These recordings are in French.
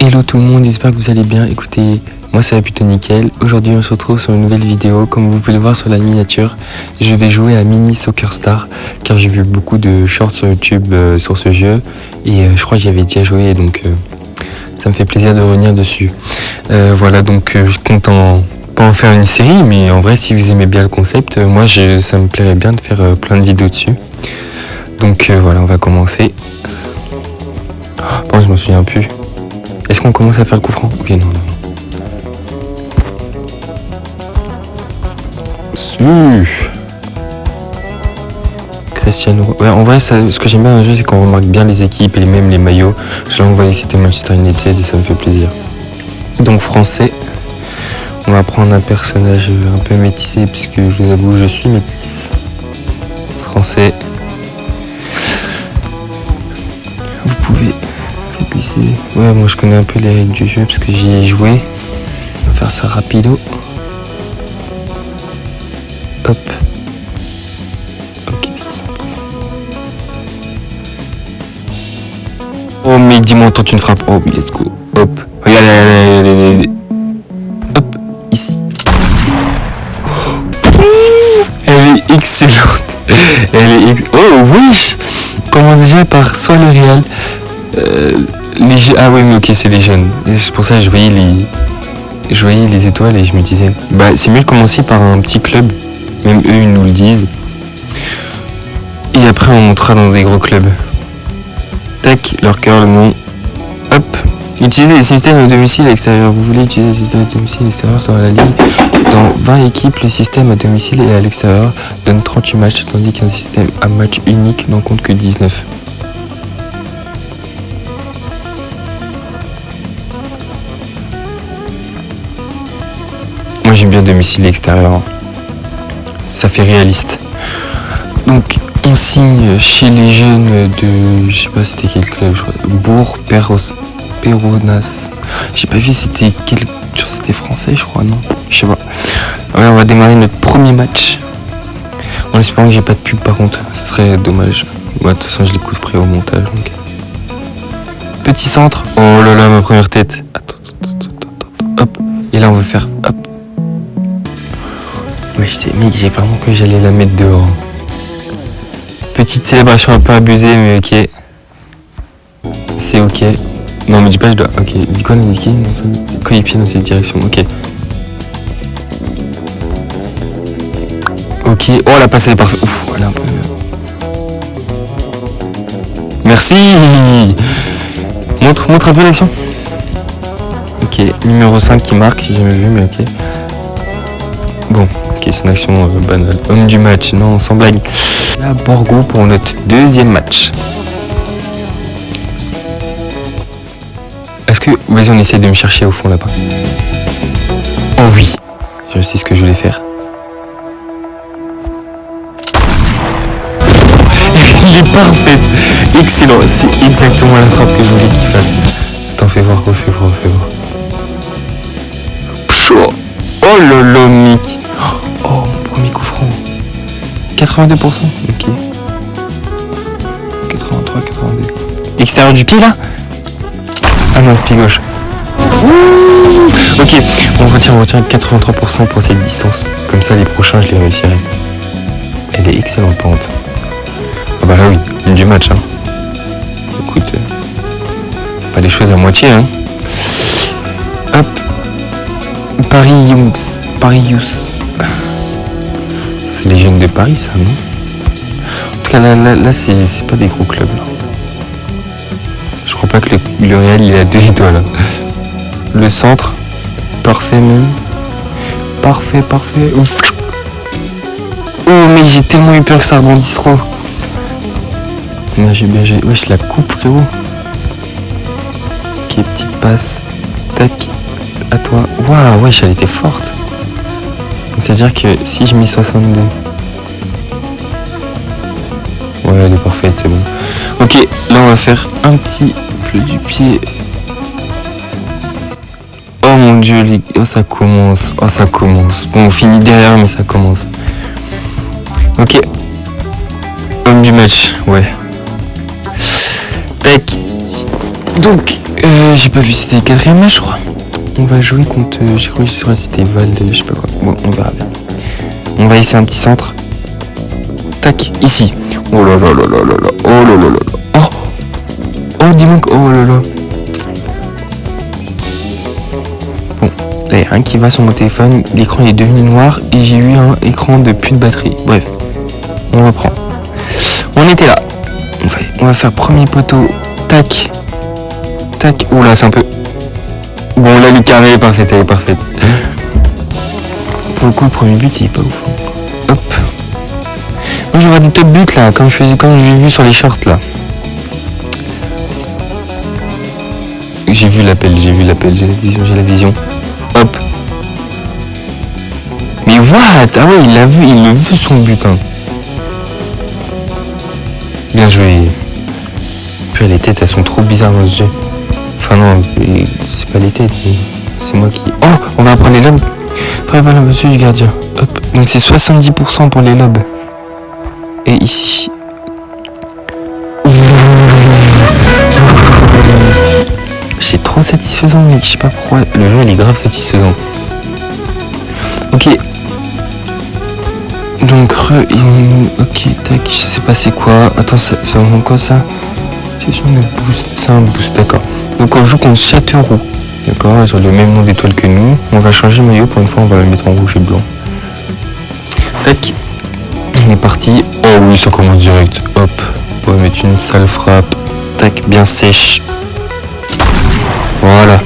Hello tout le monde, j'espère que vous allez bien. Écoutez, moi ça va plutôt nickel. Aujourd'hui on se retrouve sur une nouvelle vidéo. Comme vous pouvez le voir sur la miniature, je vais jouer à Mini Soccer Star car j'ai vu beaucoup de shorts sur YouTube sur ce jeu et je crois que j'y avais déjà joué, donc ça me fait plaisir de revenir dessus. Voilà, donc je compte pas en faire une série, mais en vrai si vous aimez bien le concept, moi ça me plairait bien de faire plein de vidéos dessus. Donc voilà, on va commencer. Bon, je m'en souviens plus. Est-ce qu'on commence à faire le coup franc? Ok, non. Cristiano. Ouais, en vrai, ce que j'aime bien dans le jeu, c'est qu'on remarque bien les équipes et même les maillots. Je l'ai envoyé, c'était Manchester United et ça me fait plaisir. Donc, français. On va prendre un personnage un peu métissé, puisque je vous avoue, je suis métisse. Français. Vous pouvez. Ouais, moi je connais un peu les règles du jeu parce que j'y ai joué. On va faire ça rapido. Hop. Ok. Oh mais dis-moi, tente une frappe. Oh let's go. Hop. Regarde. Hop. Ici. Elle est excellente. Oh oui. Commence déjà par soit le Real. Ah oui, mais ok, c'est les jeunes. C'est pour ça que je voyais les étoiles et je me disais, bah c'est mieux de commencer par un petit club. Même eux, ils nous le disent. Et après, on montera dans des gros clubs. Tac, leur cœur, le nom. Hop. Utilisez les systèmes à domicile et extérieur. Vous voulez utiliser les systèmes à domicile et extérieur sur la ligue. Dans 20 équipes, le système à domicile et à l'extérieur donne 38 matchs, tandis qu'un système à match unique n'en compte que 19. Moi j'aime bien domicile et extérieur, ça fait réaliste. Donc on signe chez les jeunes de, je sais pas c'était quel club, je crois, Peronas. J'ai pas vu c'était c'était français je crois, non, je sais pas. Ouais, on va démarrer notre premier match. En espérant que j'ai pas de pub par contre, ce serait dommage. Ouais, de toute façon je les couperai au montage. Donc. Petit centre, oh là là ma première tête. Attends. Hop, et là on va faire hop. Ouais, je sais, mec, j'ai vraiment que j'allais la mettre dehors. Petite célébration un peu abusée, mais ok. C'est ok. Non, mais dis pas, je dois. Ok, dis quoi l'indiquer? Coéquipier dans cette direction, ok. Ok, oh la passe elle est parfaite. Ouf, elle est un peu. Merci. Montre un peu l'action. Ok, numéro 5 qui marque, j'ai jamais vu, mais ok. Bon. Ok, c'est une action banale. Homme du match, non, sans blague. Là, Borgo pour notre deuxième match. Est-ce que... Vas-y, on essaie de me chercher au fond là-bas. Oh oui, je sais ce que je voulais faire. Il est parfait. Excellent, c'est exactement la frappe que je voulais qu'il fasse. Attends, fais voir. Chaud. Oh lolo, Mick. Oh, mon premier coup franc. 82%. Ok. 83, 82. Extérieur du pied là? Ah non, pied gauche. Ouh. Ok, on retire 83% pour cette distance. Comme ça, les prochains, je les réussirai. Elle est excellente pente. Ah bah là oui, une du match. Hein. Écoute, pas les choses à moitié. Hein. Hop. Paris Youth. C'est les jeunes de Paris, ça, non? En tout cas, là c'est pas des gros clubs. Là. Je crois pas que le Real, il a 2 étoiles. Là. Le centre, parfait même. Parfait. Ouf. Oh, mais j'ai tellement eu peur que ça rebondisse trop. Non, j'ai bien joué. Ouais, je la coupe, frérot. Ok, petite passe. Tac. À toi. Waouh, wesh, elle était forte. Donc c'est-à-dire que si je mets 62. Ouais, elle est parfaite, c'est bon. Ok, là on va faire un petit bleu du pied. Oh mon dieu, oh ça commence. Bon, on finit derrière, mais ça commence. Ok. Homme du match, ouais. Tac. Donc, j'ai pas vu, c'était le 4e match, je crois. On va jouer contre. J'ai cru que c'était Val, je sais pas quoi. Bon, on verra bien. On va essayer un petit centre. Tac, ici. Oh là là là là là là. Oh là là là là. Oh, dis-moi. Oh là là. Bon, il y a un qui va sur mon téléphone. L'écran est devenu noir et j'ai eu un écran de plus de batterie. Bref, on reprend. On était là. On va faire premier poteau. Tac. Tac. Oh là, c'est un peu. Bon, la lucarne elle est parfaite, Pour le coup, le premier but, il est pas ouf. Hop. Moi, j'aurais des top buts là, comme j'ai vu sur les shorts là. J'ai vu l'appel, j'ai la vision. Hop. Mais what? Ah ouais, il l'a vu son but. Hein. Bien joué. Puis les têtes, elles sont trop bizarres dans ce jeu. Enfin non, c'est pas les têtes, c'est moi qui... Oh, on va apprendre les lobes. Prépare le monsieur du gardien. Hop. Donc c'est 70% pour les lobes. Et ici... C'est trop satisfaisant, mec. Je sais pas pourquoi. Le jeu, il est grave satisfaisant. Ok. Donc, ok, tac, je sais pas c'est quoi. Attends, ça demande quoi ça? C'est un boost, d'accord. Donc on joue contre Châteauroux. D'accord, ils ont le même nom d'étoile que nous. On va changer le maillot pour une fois, on va le mettre en rouge et blanc. Tac. On est parti. Oh oui, ça commence direct. Hop. On va mettre une sale frappe. Tac, bien sèche. Voilà.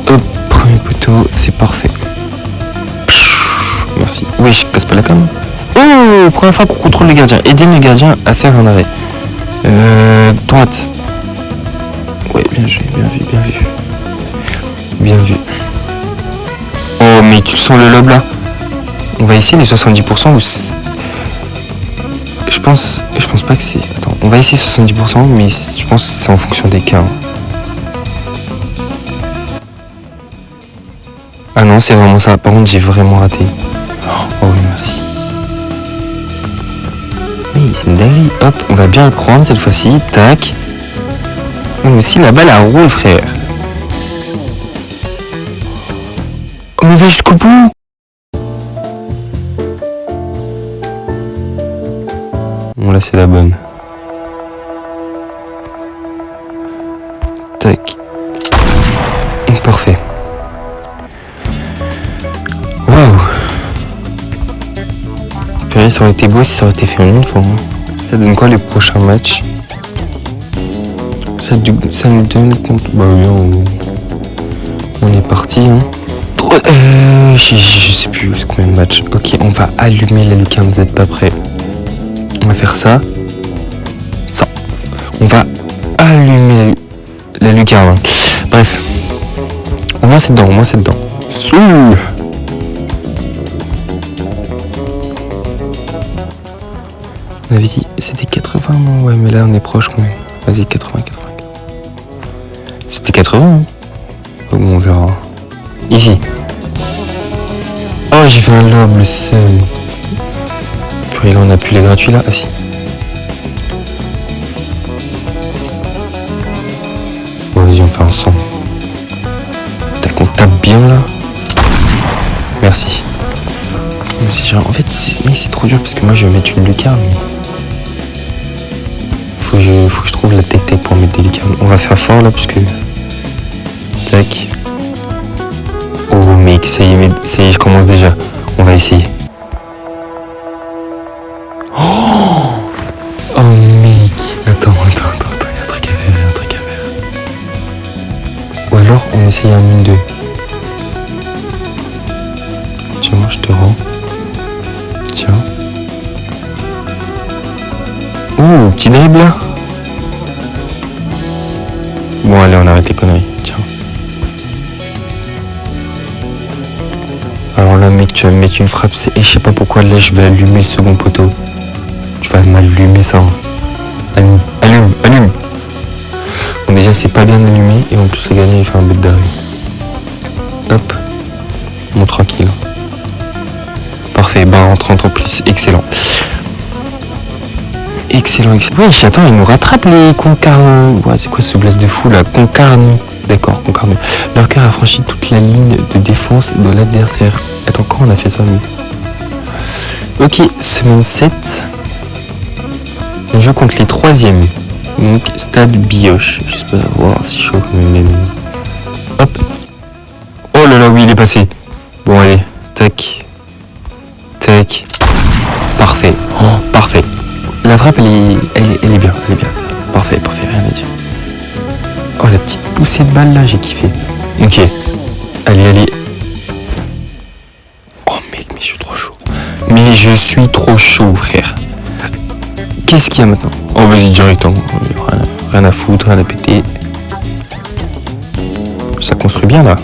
Hop, premier poteau, c'est parfait. Merci. Oui, je casse pas la cam. Oh, première fois qu'on contrôle le gardien. Aider le gardien à faire un arrêt. Droite. Ouais, bien joué, bien vu. Oh, mais tu sens le lob là? On va essayer les 70% ou... Je pense pas que c'est... Attends, on va essayer 70%, mais je pense que c'est en fonction des cas. Hein. Ah non, c'est vraiment ça. Par contre, j'ai vraiment raté. Oh oui, merci. Oui, c'est une dinguerie. Hop, on va bien le prendre cette fois-ci. Tac. Mais aussi, la balle, elle roule, frère. Oh, mais va jusqu'au bout. Bon, là, c'est la bonne. Tac. Parfait. Waouh. Purée, ça aurait été beau si ça aurait été fait en une fois. Ça donne quoi les prochains matchs? Ça nous donne compte. Bah oui, on est parti. Hein. Je sais plus combien de matchs. Ok, on va allumer la lucarne, vous n'êtes pas prêts. On va faire ça. Ça. On va allumer la lucarne. Bref. Au moins c'est dedans. Soul. On avait dit c'était 80, non? Ouais, mais là on est proche quand même. Vas-y, 80. C'était 80, hein? Bon, on verra. Ici. Oh, j'ai fait un lob, le seul. Puis là, on a plus les gratuits là. Ah si. Bon, vas-y, on fait un 100. Tac, on tape bien là. Merci. En fait, c'est trop dur parce que moi je vais mettre une lucarne. Faut que je trouve la tech pour mettre des lucarnes. On va faire fort là parce que. Tac. Oh mec, ça y est, je commence déjà. On va essayer. Oh mec. Attends, il y a un truc à faire. Ou alors on essaye un 1-2. Tiens, moi je te rends. Tiens. Oh, petit dribble là. Bon allez, on arrête les conneries. Tiens. Alors là mec, tu vas me mettre une frappe. Et je sais pas pourquoi là je vais allumer le second poteau. Tu vas m'allumer ça. Allume. Bon déjà c'est pas bien allumé. Et en plus le gardien il fait un but d'arrêt. Hop. Bon tranquille. Parfait, barre en 30 en plus, excellent. Excellent, excellent. Oui, attends, il nous rattrape les Concarnes. Ouais, c'est quoi ce blast de fou là? Concarne. D'accord, Concarne. Leur cœur a franchi toute la ligne de défense de l'adversaire. Attends, quand on a fait ça, nous? Ok, semaine 7. On joue contre les 3e. Donc, stade Bioche. J'espère voir si chaud quand même. Hop. Oh là là, oui, il est passé. Bon, allez. Tac. Tac. Parfait. Oh, parfait. La frappe, elle est bien. Elle est bien. Parfait, parfait. Rien à dire. Oh, la petite poussée de balle là, j'ai kiffé. Ok. Allez, allez. Oh, mec, mais je suis trop chaud. Mais je suis trop chaud, frère. Qu'est-ce qu'il y a maintenant? Oh, vas-y, direct. Hein. Rien à foutre, rien à péter. Ça construit bien, là.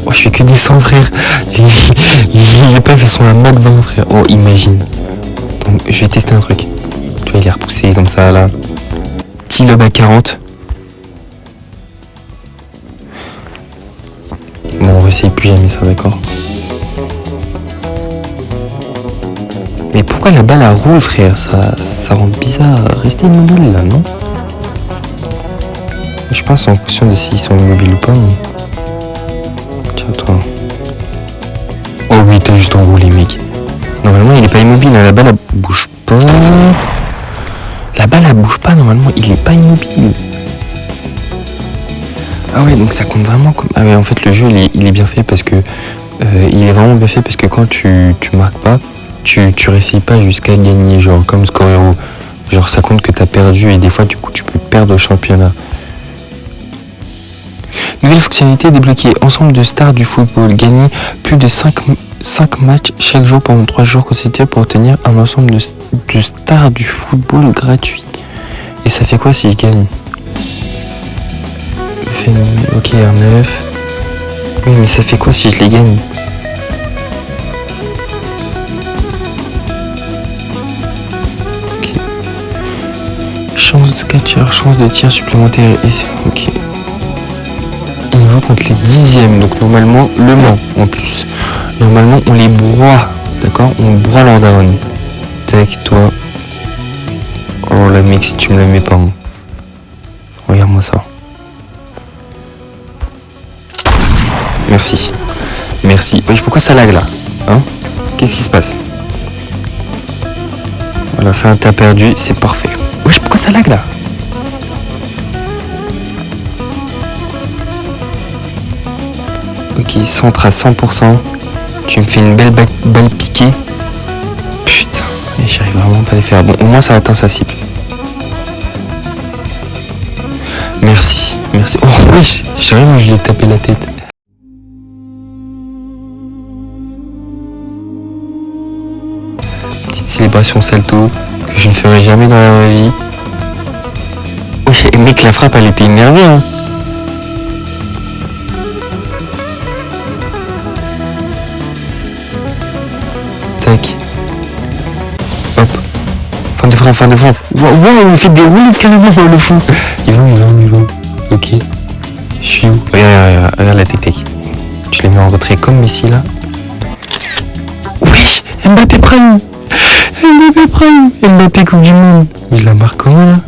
Oh, je fais que descendre, frère. Les passes, elles sont à Mach 20, frère. Oh, imagine. Donc, je vais tester un truc. Tu vois, il est repoussé comme ça, là. Petit lob à 40. Bon, on va essayer plus jamais ça, d'accord? Mais pourquoi la balle à roule, frère? Ça rend bizarre. Restez immobile, là, non? Je pense en fonction de s'ils sont immobiles ou pas. Mais... Tiens, toi. Oh oui, t'as juste enroulé, mec. Normalement, il est pas immobile. Hein. La balle, elle bouge pas. La balle, elle bouge pas. Normalement, il est pas immobile. Ah ouais, donc ça compte vraiment comme... Ah ouais, en fait, le jeu, il est bien fait parce que... il est vraiment bien fait parce que quand tu marques pas, tu réessayes pas jusqu'à gagner, genre comme Score Hero. Genre ça compte que t'as perdu et des fois du coup tu peux perdre au championnat. Nouvelle fonctionnalité débloquée. Ensemble de stars du football. Gagner plus de 5 matchs chaque jour pendant 3 jours consécutifs pour obtenir un ensemble de stars du football gratuit. Et ça fait quoi si je gagne? Ok, un 9. Oui, mais ça fait quoi si je les gagne? Ok. Chance de catcher, chance de tir supplémentaire. Ok. On joue contre les 10e, donc normalement Le Mans en plus. Normalement on les broie, d'accord? On broie leur down. Tac, toi. Oh la mec, si tu me le mets pas. Hein. Regarde-moi ça. Merci. Merci. Oui, pourquoi ça lag là? Hein? Qu'est-ce qui se passe? Voilà, fait un tas perdu, c'est parfait. Oui, pourquoi ça lag là? Ok, centre à 100%. Tu me fais une belle balle piquée. Putain, j'arrive vraiment pas à les faire. Bon, au moins ça atteint sa cible. Merci, merci. Oh wesh, j'arrive où je l'ai tapé la tête. Petite célébration salto que je ne ferai jamais dans la vie. Wesh, mec, la frappe elle était énervée hein. Tac. Hop. Fin de frappe. Wow, on fait des roulis carrément le fou. Il va. Ok. Je suis où? Regarde la tic-tac. Je les mets en retrait comme Messi là. Oui, Mbappé Prime. Mbappé Coupe du Monde. Mais je la marque comment là?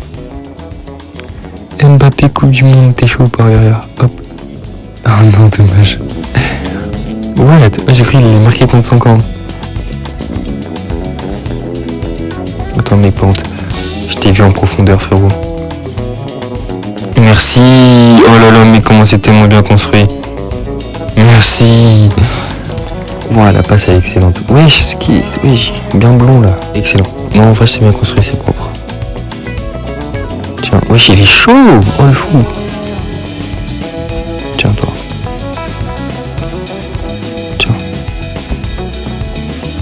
Mbappé Coupe du Monde, t'es chaud ou pas? Regarde. Hop. Oh non, dommage. Ouais, j'ai cru qu'il est marqué contre son camp. Attends, mes pentes. Je t'ai vu en profondeur, frérot. Merci. Oh là là, mais comment c'est tellement bien construit. Merci. Voilà, la passe est excellente. Wesh, bien blond là. Excellent. Non, en vrai, c'est bien construit, c'est propre. Tiens, wesh, il est chaud. Oh le fou. Tiens, toi. Tiens.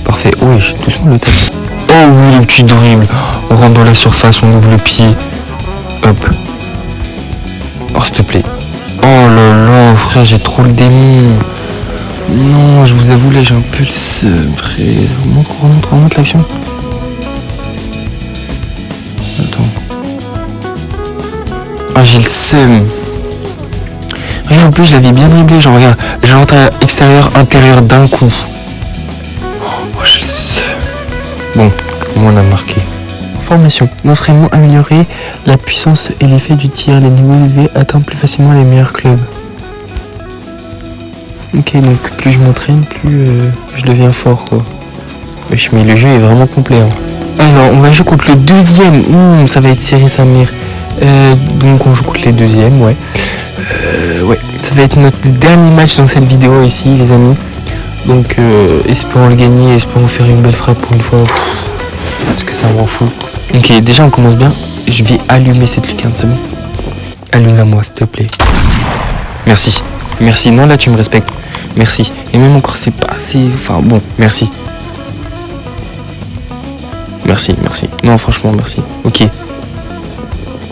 Parfait. Wesh, doucement le tête. Oh oui, le petit dribble. On rentre dans la surface, on ouvre le pied. Hop. Oh, s'il te plaît. Oh là là, frère, j'ai trop le démon. Non, je vous avoue, là, j'ai un peu le seum, frère. Remonte l'action. Attends. Ah, j'ai le seum. Regarde, en plus, je l'avais bien dribblé. Genre, regarde, je rentre à extérieur, intérieur d'un coup. Oh, j'ai le seum. Bon, comment on a marqué? Formation. L'entraînement améliorer la puissance et l'effet du tir. Les niveaux élevés atteignent plus facilement les meilleurs clubs. Ok, donc plus je m'entraîne, plus je deviens fort, quoi. Wesh, mais le jeu est vraiment complet. Hein. Alors, on va jouer contre le deuxième. Ça va être serré sa mère. Donc on joue contre les deuxièmes, ouais. Ouais, ça va être notre dernier match dans cette vidéo ici, les amis. Donc espérons le gagner, espérons faire une belle frappe pour une fois. Parce que ça me rend fou. Ok, déjà on commence bien. Je vais allumer cette lucarne, ça va. Allume-la-moi, s'il te plaît. Merci. Merci. Non, là tu me respectes. Merci. Et même encore, c'est pas assez. Enfin bon, merci. Merci, merci. Non, franchement, merci. Ok.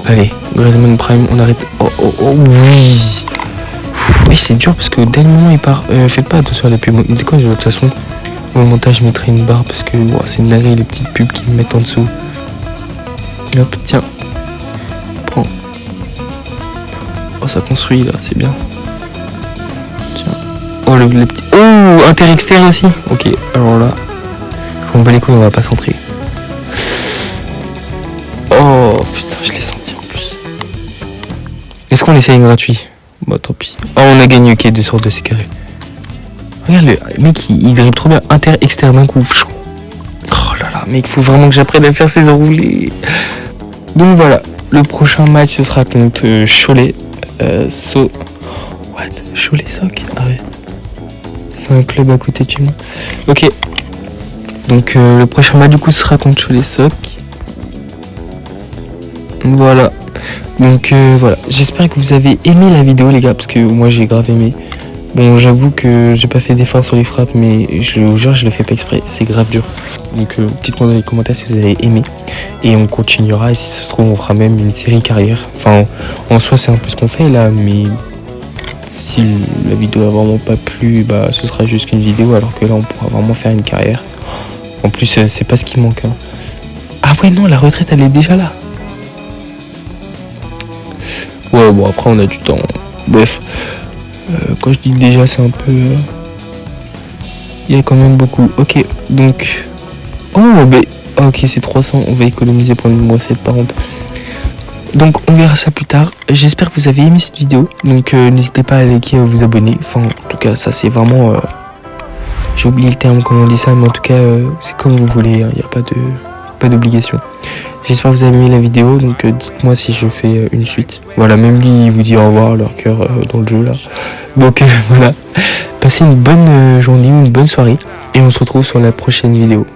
Allez, Griezmann Prime, on arrête. Oh, oui. Oui, c'est dur parce que dès le moment il part. Faites pas attention à la pub. C'est quoi de toute façon? Au montage, je mettrai une barre parce que c'est une dinguerie les petites pubs qui me mettent en dessous. Hop, tiens. Prends. Oh, ça construit là, c'est bien. Tiens. Oh, le petit. Oh, inter-externe aussi. Ok, alors là. On bat les couilles, on va pas centrer. Oh, putain, je l'ai senti en plus. Est-ce qu'on essaye gratuit? Bah, tant pis. Oh, on a gagné, ok, 2 sur 2, c'est carré. Regarde le mec, il dribble trop bien. Inter-externe d'un coup. Oh là là, mec, faut vraiment que j'apprenne à faire ces enroulés. Donc voilà, le prochain match ce sera contre Cholet. What? Cholet Soc? Arrête. C'est un club à côté de chez moi. Ok. Donc le prochain match du coup sera contre Cholet Soc. Voilà. Donc voilà. J'espère que vous avez aimé la vidéo les gars, parce que moi j'ai grave aimé. Bon, j'avoue que j'ai pas fait d'effort sur les frappes, mais je vous jure, je le fais pas exprès, c'est grave dur. Donc dites-moi dans les commentaires si vous avez aimé. Et on continuera, et si ça se trouve, on fera même une série carrière. Enfin, en soi, c'est un peu ce qu'on fait là, mais si la vidéo a vraiment pas plu, bah ce sera juste qu'une vidéo, alors que là, on pourra vraiment faire une carrière. En plus, c'est pas ce qui manque. Hein. Ah ouais, non, la retraite, elle est déjà là. Ouais, bon, après, on a du temps. Bref. Quand je dis déjà, c'est un peu... Il y a quand même beaucoup. Ok, donc... Oh, mais... Ok, c'est 300. On va économiser pour une recette par contre. Donc, on verra ça plus tard. J'espère que vous avez aimé cette vidéo. Donc, n'hésitez pas à liker, à vous abonner. Enfin, en tout cas, ça, c'est vraiment... J'ai oublié le terme, comment on dit ça. Mais en tout cas, c'est comme vous voulez. Il n'y a pas d'obligation. J'espère que vous avez aimé la vidéo, donc dites-moi si je fais une suite. Voilà, même lui il vous dit au revoir, leur cœur dans le jeu là. Donc voilà, passez une bonne journée, une bonne soirée, et on se retrouve sur la prochaine vidéo.